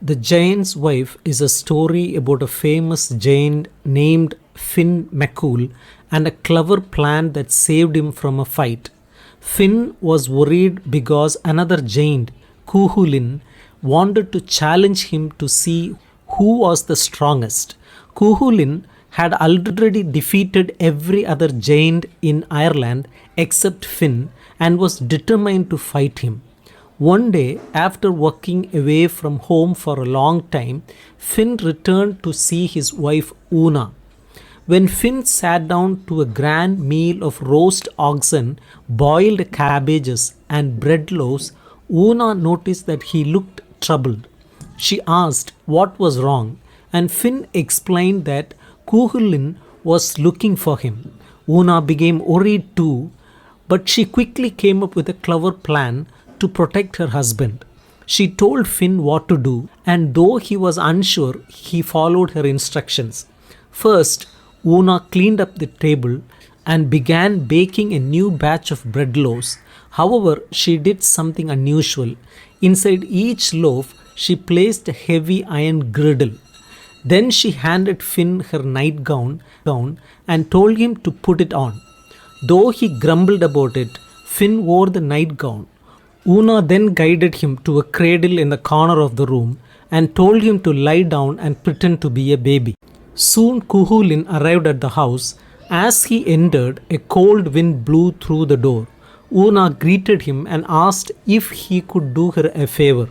The Giant's Wife is a story about a famous giant named Finn McCool and a clever plan that saved him from a fight. Finn was worried because another giant, Cuchulainn, wanted to challenge him to see who was the strongest. Cuchulainn had already defeated every other giant in Ireland except Finn and was determined to fight him. One day, after working away from home for a long time, Finn returned to see his wife Una. When Finn sat down to a grand meal of roast oxen, boiled cabbages, and bread loaves, Una noticed that he looked troubled. She asked what was wrong, and Finn explained that Cuchulainn was looking for him. Una became worried too, but she quickly came up with a clever plan to protect her husband. She told Finn what to do, and though he was unsure, he followed her instructions. First, Una cleaned up the table and began baking a new batch of bread loaves. However, she did something unusual. Inside each loaf, she placed a heavy iron griddle. Then she handed Finn her nightgown and told him to put it on. Though he grumbled about it, Finn wore the nightgown. Una then guided him to a cradle in the corner of the room and told him to lie down and pretend to be a baby. Soon Cuchulainn arrived at the house. As he entered, a cold wind blew through the door. Una greeted him and asked if he could do her a favor.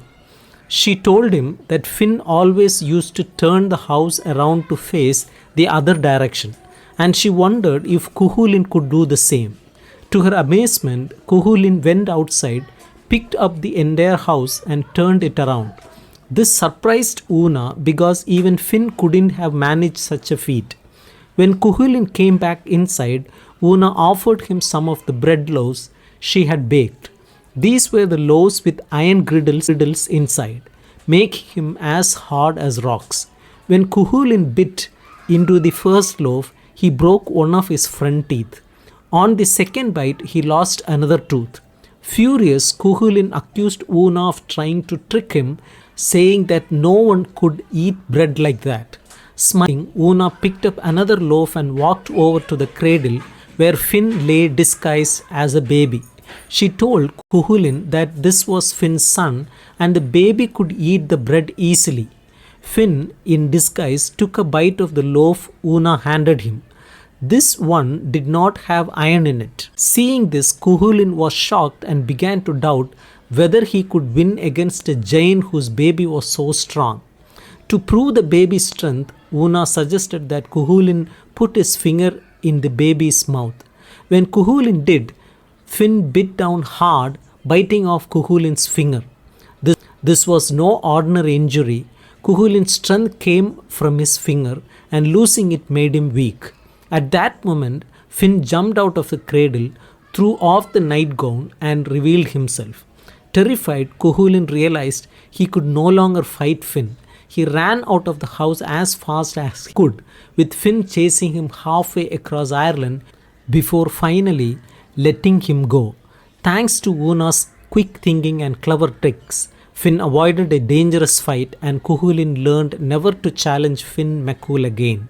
She told him that Finn always used to turn the house around to face the other direction, and she wondered if Cuchulainn could do the same. To her amazement, Cuchulainn went outside, picked up the entire house and turned it around. This surprised Una because even Finn couldn't have managed such a feat. When Cuchulainn came back inside, Una offered him some of the bread loaves she had baked. These were the loaves with iron griddles inside, making him as hard as rocks. When Cuchulainn bit into the first loaf, he broke one of his front teeth. On the second bite, he lost another tooth. Furious, Cuchulainn accused Una of trying to trick him, saying that no one could eat bread like that. Smiling, Una picked up another loaf and walked over to the cradle where Finn lay disguised as a baby. She told Cuchulainn that this was Finn's son and the baby could eat the bread easily. Finn, in disguise, took a bite of the loaf Una handed him. This one did not have iron in it. Seeing this, Cuchulainn was shocked and began to doubt whether he could win against a giant whose baby was so strong. To prove the baby's strength, Una suggested that Cuchulainn put his finger in the baby's mouth. When Cuchulainn did, Finn bit down hard, biting off Cuchulainn's finger. This was no ordinary injury. Cuchulainn's strength came from his finger, and losing it made him weak. At that moment, Finn jumped out of the cradle, threw off the nightgown, and revealed himself. Terrified, Cuchulainn realized he could no longer fight Finn. He ran out of the house as fast as he could, with Finn chasing him halfway across Ireland before finally letting him go. Thanks to Una's quick thinking and clever tricks, Finn avoided a dangerous fight, and Cuchulainn learned never to challenge Finn McCool again.